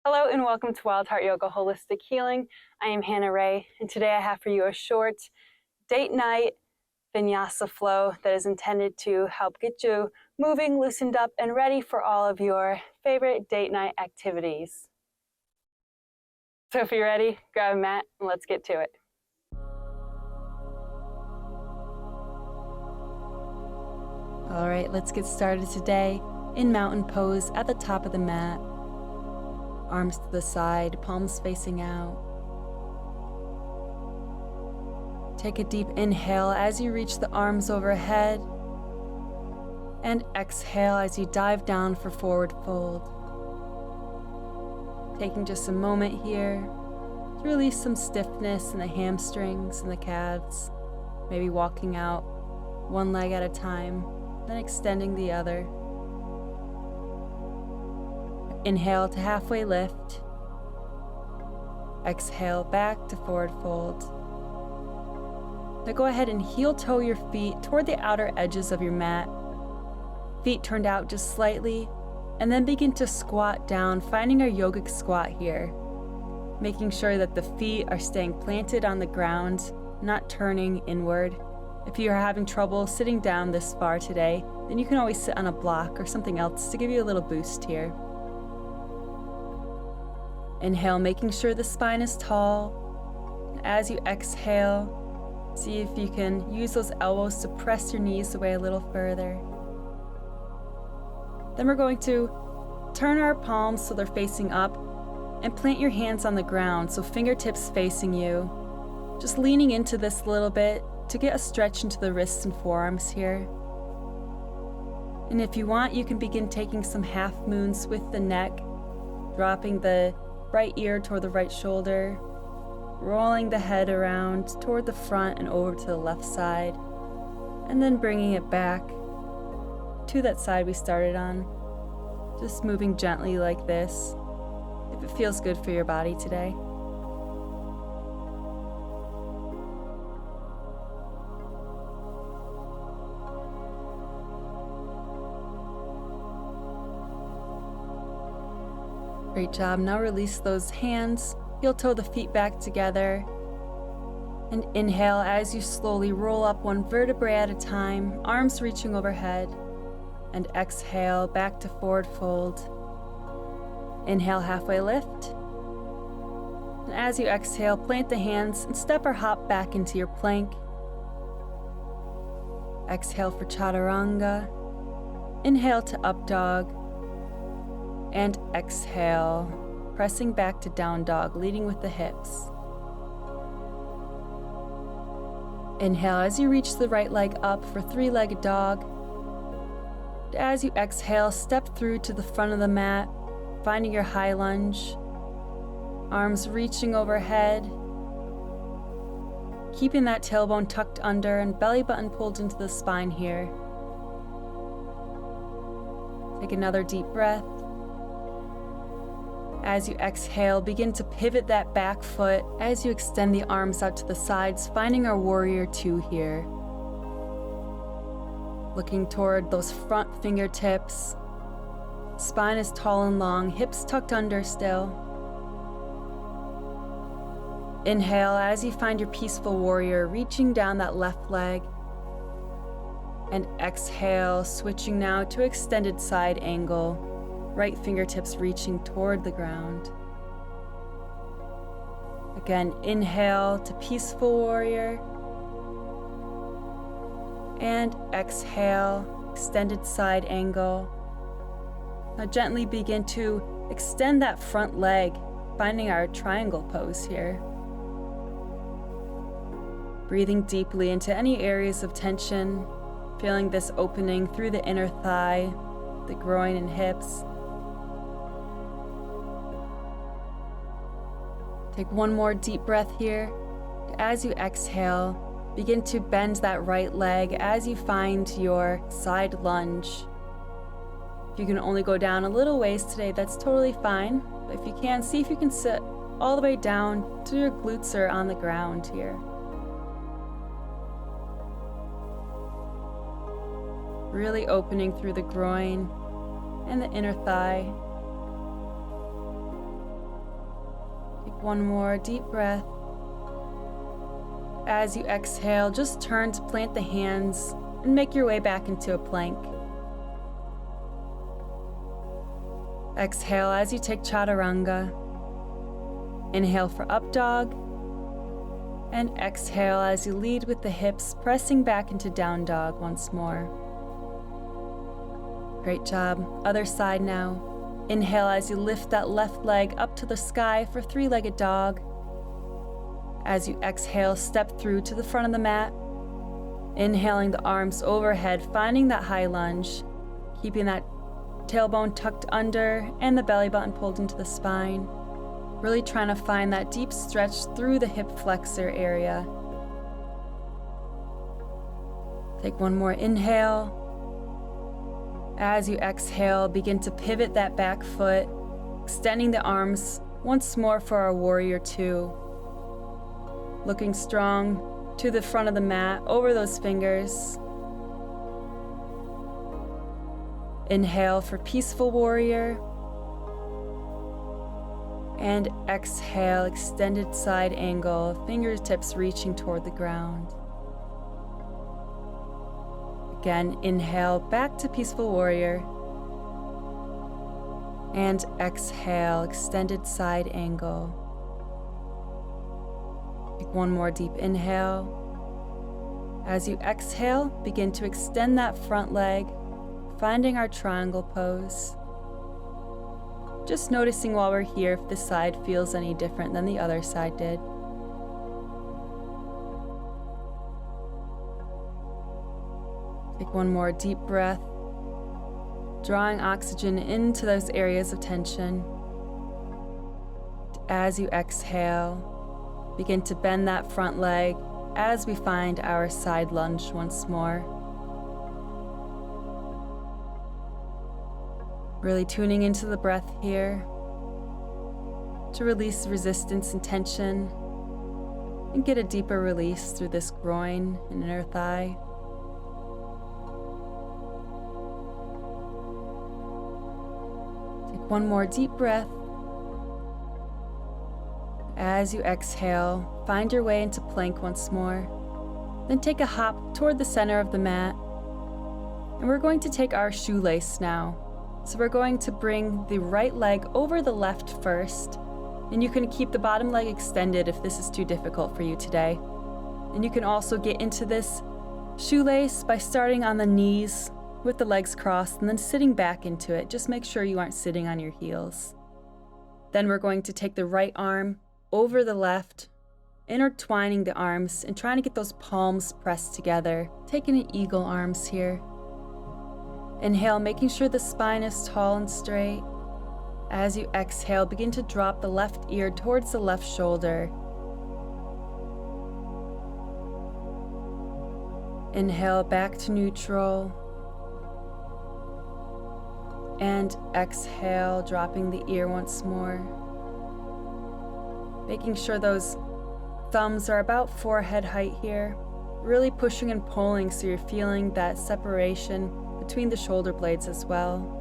Hello and welcome to Wild Heart Yoga Holistic Healing. I am Hannah Ray, and today I have for you a short date night Vinyasa flow that is intended to help get you moving, loosened up, and ready for all of your favorite date night activities. So if you're ready, grab a mat and let's get to it. All right, let's get started today in mountain pose at the top of the mat. Arms to the side, palms facing out. Take a deep inhale as you reach the arms overhead, and exhale as you dive down for forward fold. Taking just a moment here to release some stiffness in the hamstrings and the calves, maybe walking out one leg at a time, then extending the other. Inhale to halfway lift. Exhale back to forward fold. Now go ahead and heel toe your feet toward the outer edges of your mat. Feet turned out just slightly, and then begin to squat down, finding our yogic squat here. Making sure that the feet are staying planted on the ground, not turning inward. If you are having trouble sitting down this far today, then you can always sit on a block or something else to give you a little boost here. Inhale, making sure the spine is tall. As you exhale, see if you can use those elbows to press your knees away a little further. Then we're going to turn our palms so they're facing up and plant your hands on the ground, so fingertips facing you. Just leaning into this a little bit to get a stretch into the wrists and forearms here. And if you want, you can begin taking some half moons with the neck, dropping the right ear toward the right shoulder, rolling the head around toward the front and over to the left side, and then bringing it back to that side we started on. Just moving gently like this, if it feels good for your body today. Great job. Now release those hands. Heel toe the feet back together. And inhale as you slowly roll up one vertebrae at a time, arms reaching overhead. And exhale back to forward fold. Inhale, halfway lift. And as you exhale, plant the hands and step or hop back into your plank. Exhale for chaturanga. Inhale to up dog. And exhale, pressing back to down dog, leading with the hips. Inhale as you reach the right leg up for three-legged dog. As you exhale, step through to the front of the mat, finding your high lunge. Arms reaching overhead. Keeping that tailbone tucked under and belly button pulled into the spine here. Take another deep breath. As you exhale, begin to pivot that back foot as you extend the arms out to the sides, finding our warrior two here. Looking toward those front fingertips. Spine is tall and long, hips tucked under still. Inhale as you find your peaceful warrior, reaching down that left leg. And exhale, switching now to extended side angle. Right fingertips reaching toward the ground. Again, inhale to peaceful warrior. And exhale, extended side angle. Now gently begin to extend that front leg, finding our triangle pose here. Breathing deeply into any areas of tension, feeling this opening through the inner thigh, the groin and hips. Take one more deep breath here. As you exhale, begin to bend that right leg as you find your side lunge. If you can only go down a little ways today, that's totally fine. But if you can, see if you can sit all the way down to your glutes are on the ground here. Really opening through the groin and the inner thigh. one more deep breath. As you exhale, just turn to plant the hands and make your way back into a plank. Exhale as you take chaturanga. Inhale for up dog. And exhale as you lead with the hips, pressing back into down dog once more. Great job. Other side now. Inhale as you lift that left leg up to the sky for three-legged dog. As you exhale, step through to the front of the mat. Inhaling the arms overhead, finding that high lunge, keeping that tailbone tucked under and the belly button pulled into the spine. Really trying to find that deep stretch through the hip flexor area. Take one more inhale. As you exhale, begin to pivot that back foot, extending the arms once more for our warrior two. Looking strong to the front of the mat, over those fingers. Inhale for peaceful warrior. And exhale, extended side angle, fingertips reaching toward the ground. Again, inhale back to peaceful warrior. And exhale, extended side angle. Take one more deep inhale. As you exhale, begin to extend that front leg, finding our triangle pose. Just noticing while we're here if this side feels any different than the other side did. Take one more deep breath, drawing oxygen into those areas of tension. As you exhale, begin to bend that front leg as we find our side lunge once more. Really tuning into the breath here to release resistance and tension and get a deeper release through this groin and inner thigh. Take one more deep breath. As you exhale, find your way into plank once more. Then take a hop toward the center of the mat. And we're going to take our shoelace now. So we're going to bring the right leg over the left first, and you can keep the bottom leg extended if this is too difficult for you today. And you can also get into this shoelace by starting on the knees with the legs crossed and then sitting back into it. Just make sure you aren't sitting on your heels. Then we're going to take the right arm over the left, intertwining the arms and trying to get those palms pressed together. Taking the eagle arms here. Inhale, making sure the spine is tall and straight. As you exhale, begin to drop the left ear towards the left shoulder. Inhale, back to neutral. And exhale, dropping the ear once more. Making sure those thumbs are about forehead height here. Really pushing and pulling so you're feeling that separation between the shoulder blades as well.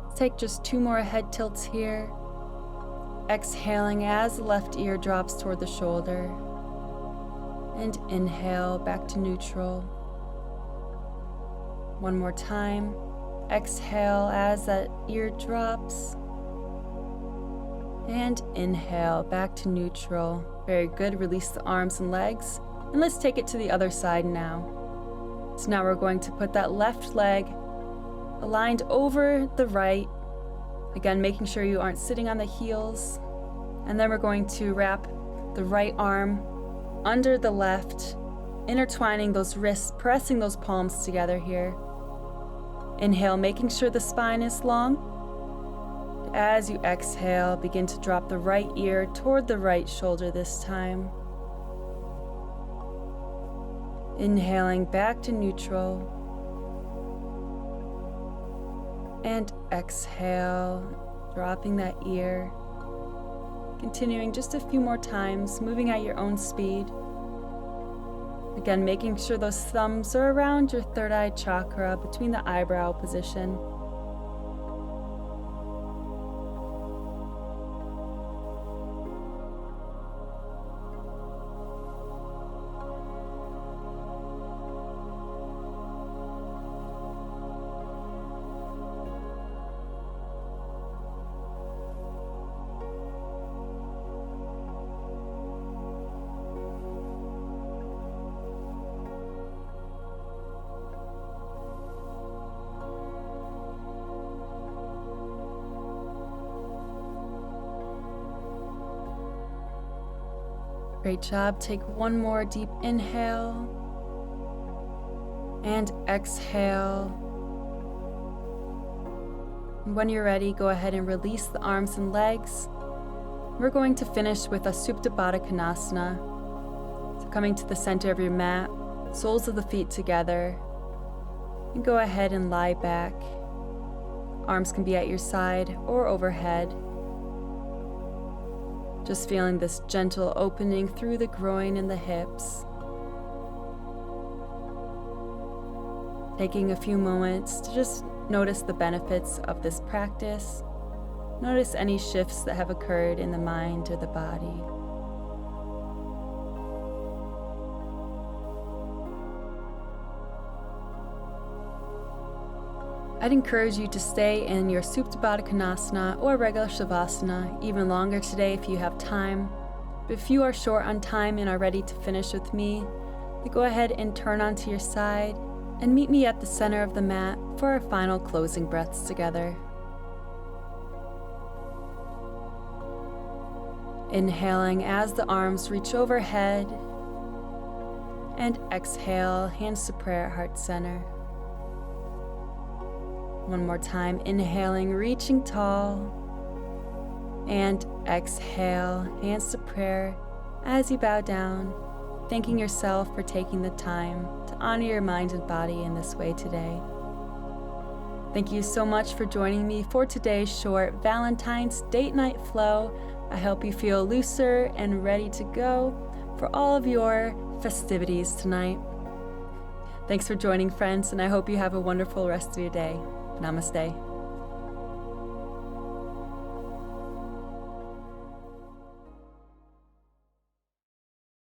Let's take just two more head tilts here. Exhaling as the left ear drops toward the shoulder. And inhale, back to neutral. One more time. Exhale as that ear drops. And inhale, back to neutral. Very good. Release the arms and legs. And let's take it to the other side now. So now we're going to put that left leg aligned over the right. Again, making sure you aren't sitting on the heels. And then we're going to wrap the right arm under the left, intertwining those wrists, pressing those palms together here. Inhale, making sure the spine is long. As you exhale, begin to drop the right ear toward the right shoulder this time. Inhaling back to neutral. And exhale, dropping that ear. Continuing just a few more times, moving at your own speed. Again, making sure those thumbs are around your third eye chakra between the eyebrow position. Great job. Take one more deep inhale and exhale. And when you're ready, go ahead and release the arms and legs. We're going to finish with a Supta Baddha Konasana. So coming to the center of your mat, soles of the feet together, and go ahead and lie back. Arms can be at your side or overhead. Just feeling this gentle opening through the groin and the hips. Taking a few moments to just notice the benefits of this practice. Notice any shifts that have occurred in the mind or the body. I'd encourage you to stay in your Supta Baddha Konasana or regular Shavasana even longer today if you have time. But if you are short on time and are ready to finish with me, then go ahead and turn onto your side and meet me at the center of the mat for our final closing breaths together. Inhaling as the arms reach overhead, and exhale, hands to prayer at heart center. One more time, inhaling, reaching tall, and exhale, hands to prayer as you bow down, thanking yourself for taking the time to honor your mind and body in this way today. Thank you so much for joining me for today's short Valentine's date night flow. I hope you feel looser and ready to go for all of your festivities tonight. Thanks for joining, friends, and I hope you have a wonderful rest of your day. Namaste.